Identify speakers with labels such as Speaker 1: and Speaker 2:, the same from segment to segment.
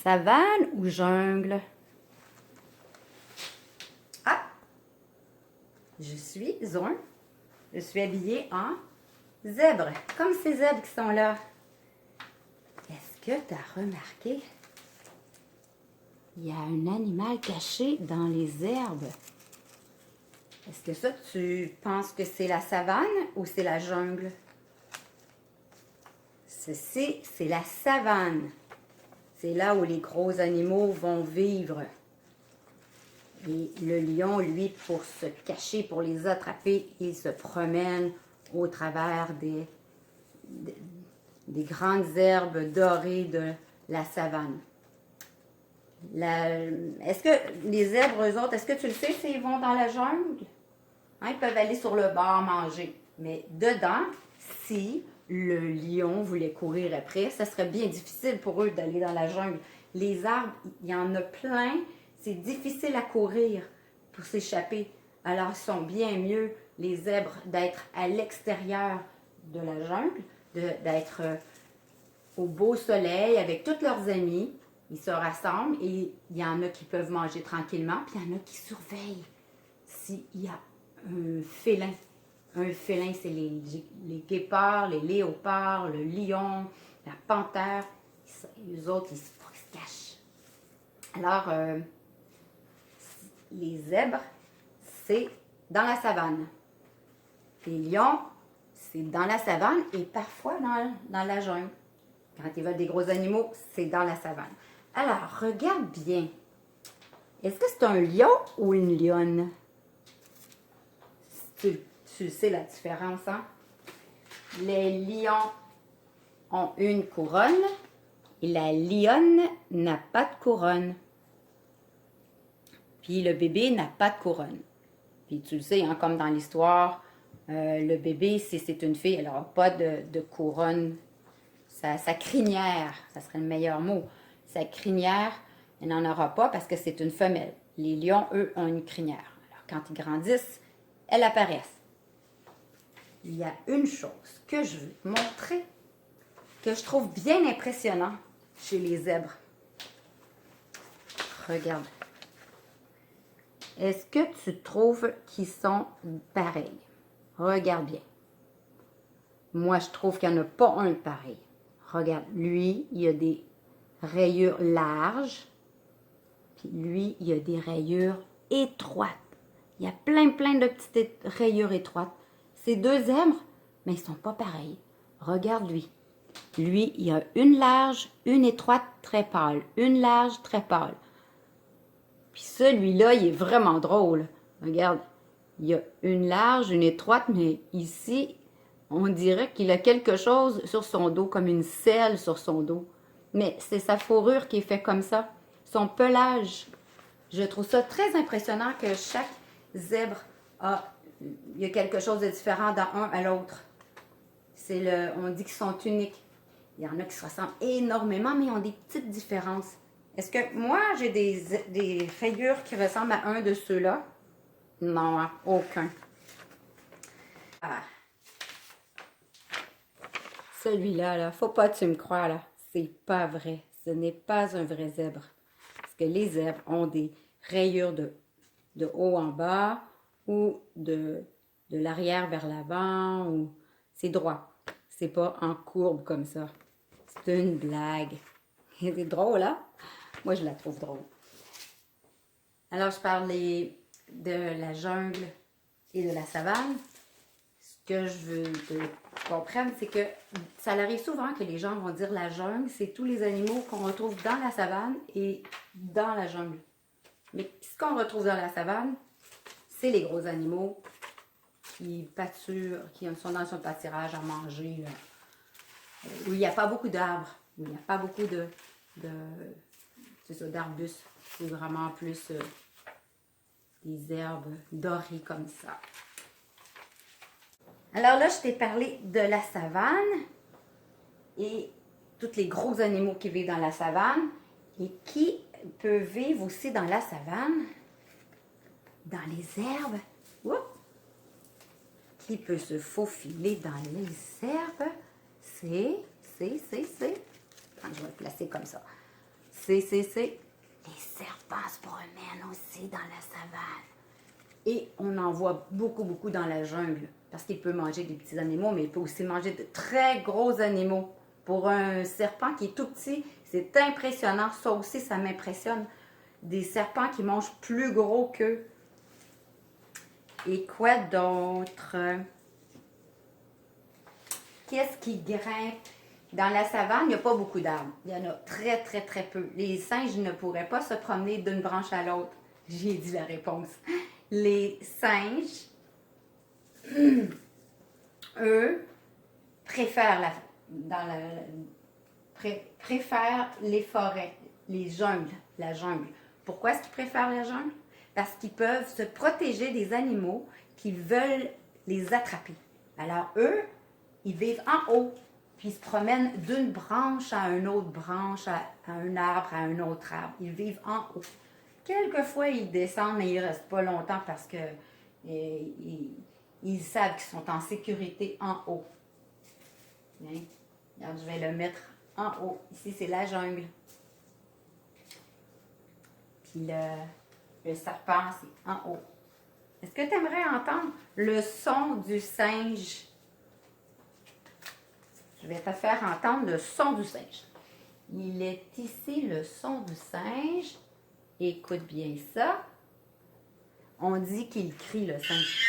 Speaker 1: Savane ou jungle? Ah! Je suis habillée en zèbre, comme ces zèbres qui sont là. Est-ce que tu as remarqué? Il y a un animal caché dans les herbes. Est-ce que ça, tu penses que c'est la savane ou c'est la jungle? Ceci, c'est la savane. C'est là où les gros animaux vont vivre. Et le lion, lui, pour se cacher, pour les attraper, il se promène au travers des grandes herbes dorées de la savane. Est-ce que les zèbres, eux autres, est-ce que tu le sais s'ils vont dans la jungle? Hein, ils peuvent aller sur le bord manger. Mais dedans, si le lion voulait courir après, ça serait bien difficile pour eux d'aller dans la jungle. Les arbres, il y en a plein. C'est difficile à courir pour s'échapper. Alors, ils sont bien mieux, les zèbres, d'être à l'extérieur de la jungle, d'être au beau soleil avec tous leurs amis. Ils se rassemblent et il y en a qui peuvent manger tranquillement, puis il y en a qui surveillent s'il y a un félin. Un félin, c'est les guépards, les léopards, le lion, la panthère. Les autres, ils se cachent. Alors, les zèbres, c'est dans la savane. Les lions, c'est dans la savane et parfois dans la jungle. Quand ils veulent des gros animaux, c'est dans la savane. Alors, regarde bien. Est-ce que c'est un lion ou une lionne? Tu sais la différence, hein? Les lions ont une couronne et la lionne n'a pas de couronne. Puis le bébé n'a pas de couronne. Puis tu le sais, hein, comme dans l'histoire, le bébé, si c'est une fille, elle n'aura pas de couronne. Sa crinière, ça serait le meilleur mot. Sa crinière, elle n'en aura pas parce que c'est une femelle. Les lions, eux, ont une crinière. Alors, quand ils grandissent, elles apparaissent. Il y a une chose que je veux te montrer, que je trouve bien impressionnant chez les zèbres. Regarde. Est-ce que tu trouves qu'ils sont pareils? Regarde bien. Moi, je trouve qu'il n'y en a pas un pareil. Regarde, lui, il a des rayures larges. Puis lui, il a des rayures étroites. Il y a plein de petites rayures étroites. Ces deux zèbres, mais ils ne sont pas pareils. Regarde lui. Lui, il a une large, une étroite, très pâle. Une large, très pâle. Puis celui-là, il est vraiment drôle. Regarde, il y a une large, une étroite, mais ici, on dirait qu'il a quelque chose sur son dos, comme une selle sur son dos. Mais c'est sa fourrure qui est faite comme ça. Son pelage. Je trouve ça très impressionnant que chaque zèbre il y a quelque chose de différent d'un à l'autre. On dit qu'ils sont uniques. Il y en a qui se ressemblent énormément, mais ils ont des petites différences. Est-ce que moi, j'ai des rayures qui ressemblent à un de ceux-là? Non, hein, aucun. Ah. Celui-là, là, faut pas que tu me crois, là. C'est pas vrai. Ce n'est pas un vrai zèbre. Parce que les zèbres ont des rayures de haut en bas ou de l'arrière vers l'avant. Ou c'est droit. C'est pas en courbe comme ça. C'est une blague. C'est drôle, hein? Moi, je la trouve drôle. Alors, je parlais de la jungle et de la savane. Ce que je veux que tu comprennes, c'est que ça arrive souvent que les gens vont dire la jungle, c'est tous les animaux qu'on retrouve dans la savane et dans la jungle. Mais ce qu'on retrouve dans la savane, c'est les gros animaux qui pâturent, qui sont dans son pâturage à manger, où il n'y a pas beaucoup d'arbres, où il n'y a pas beaucoup d'arbustes. C'est vraiment plus des herbes dorées comme ça. Alors là, je t'ai parlé de la savane et tous les gros animaux qui vivent dans la savane et qui peuvent vivre aussi dans la savane, dans les herbes. Oups! Qui peut se faufiler dans les herbes? Je vais le placer comme ça. Les serpents se promènent aussi dans la savane. Et on en voit beaucoup, beaucoup dans la jungle. Parce qu'il peut manger des petits animaux, mais il peut aussi manger de très gros animaux. Pour un serpent qui est tout petit, c'est impressionnant. Ça aussi, ça m'impressionne. Des serpents qui mangent plus gros qu'eux. Et quoi d'autre? Qu'est-ce qui grimpe? Dans la savane, il n'y a pas beaucoup d'arbres. Il y en a très, très, très peu. Les singes ne pourraient pas se promener d'une branche à l'autre. J'ai dit la réponse. Les singes, eux, préfèrent préfèrent les forêts, les jungles, la jungle. Pourquoi est-ce qu'ils préfèrent la jungle? Parce qu'ils peuvent se protéger des animaux qui veulent les attraper. Alors, eux, ils vivent en haut, puis ils se promènent d'une branche à une autre branche, à un arbre, à un autre arbre. Ils vivent en haut. Quelquefois, ils descendent, mais ils ne restent pas longtemps parce que ils savent qu'ils sont en sécurité en haut. Bien. Regarde, je vais le mettre en haut. Ici, c'est la jungle. Puis le serpent, c'est en haut. Est-ce que tu aimerais entendre le son du singe? Je vais te faire entendre le son du singe. Il est ici le son du singe. Écoute bien ça. On dit qu'il crie, le singe.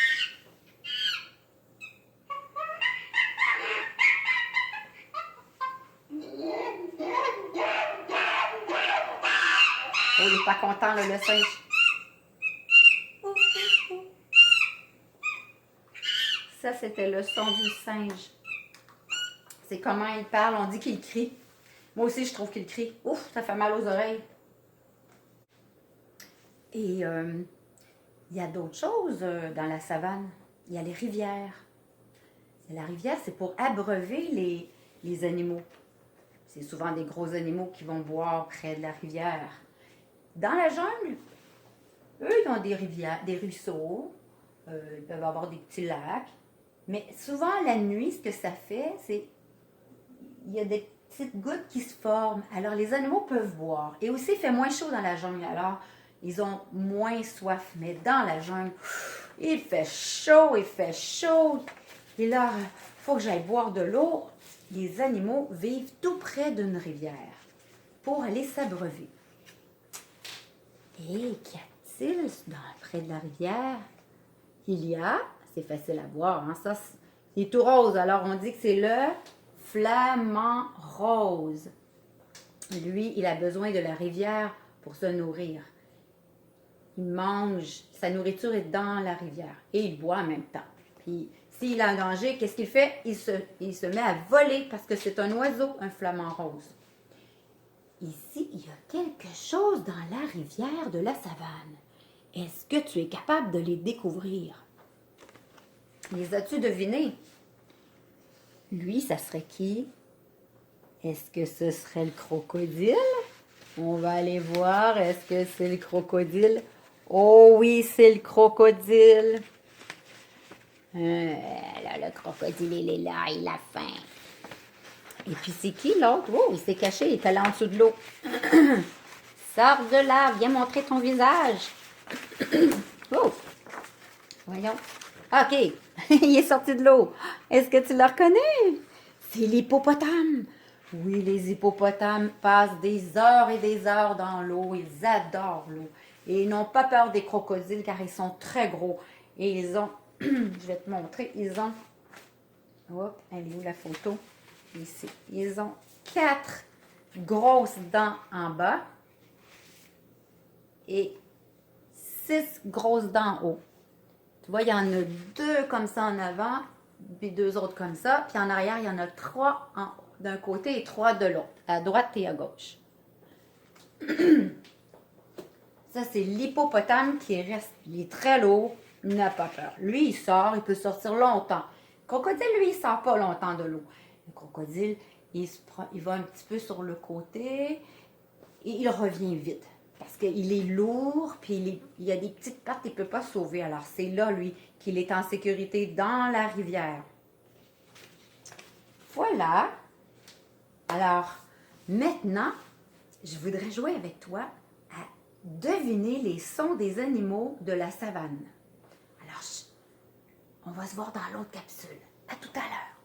Speaker 1: Oh, il n'est pas content, là, le singe. Ça, c'était le son du singe. C'est comment il parle. On dit qu'il crie. Moi aussi, je trouve qu'il crie. Ouf, ça fait mal aux oreilles. Et il y a d'autres choses dans la savane. Il y a les rivières. La rivière, c'est pour abreuver les animaux. C'est souvent des gros animaux qui vont boire près de la rivière. Dans la jungle, eux, ils ont des rivières, des ruisseaux. Ils peuvent avoir des petits lacs. Mais souvent, la nuit, ce que ça fait, c'est il y a des petites gouttes qui se forment. Alors, les animaux peuvent boire. Et aussi, il fait moins chaud dans la jungle. Alors, ils ont moins soif. Mais dans la jungle, il fait chaud, il fait chaud. Et là, il faut que j'aille boire de l'eau. Les animaux vivent tout près d'une rivière pour aller s'abreuver. Et qu'y a-t-il près de la rivière? Il y a, c'est facile à voir, hein, ça, c'est tout rose. Alors, on dit que c'est le flamant rose. Lui, il a besoin de la rivière pour se nourrir. Il mange, sa nourriture est dans la rivière et il boit en même temps. Puis, s'il a un danger, qu'est-ce qu'il fait? Il se met à voler parce que c'est un oiseau, un flamant rose. Ici, il y a quelque chose dans la rivière de la savane. Est-ce que tu es capable de les découvrir? Les as-tu devinés? Lui, ça serait qui? Est-ce que ce serait le crocodile? On va aller voir. Est-ce que c'est le crocodile? Oh oui, c'est le crocodile. Là, le crocodile, il est là, il a faim. Et puis, c'est qui l'autre? Oh, il s'est caché, il est allé en dessous de l'eau. Sors de là, viens montrer ton visage. Oh, voyons. OK, il est sorti de l'eau. Est-ce que tu le reconnais? C'est l'hippopotame. Oui, les hippopotames passent des heures et des heures dans l'eau. Ils adorent l'eau. Et ils n'ont pas peur des crocodiles car ils sont très gros. Et ils ont, je vais te montrer, ils ont, hop, elle est où la photo? Ici. Ils ont 4 grosses dents en bas et 6 grosses dents en haut. Tu vois, il y en a 2 comme ça en avant, puis 2 autres comme ça. Puis en arrière, il y en a 3 d'un côté et 3 de l'autre, à droite et à gauche. Ça, c'est l'hippopotame qui reste. Il est très lourd, il n'a pas peur. Lui, il sort, il peut sortir longtemps. Le crocodile, lui, il ne sort pas longtemps de l'eau. Le crocodile, il va un petit peu sur le côté et il revient vite. Parce qu'il est lourd, puis il y a des petites pattes, il ne peut pas sauver. Alors, c'est là, lui, qu'il est en sécurité dans la rivière. Voilà. Alors, maintenant, je voudrais jouer avec toi à deviner les sons des animaux de la savane. Alors, on va se voir dans l'autre capsule. À tout à l'heure.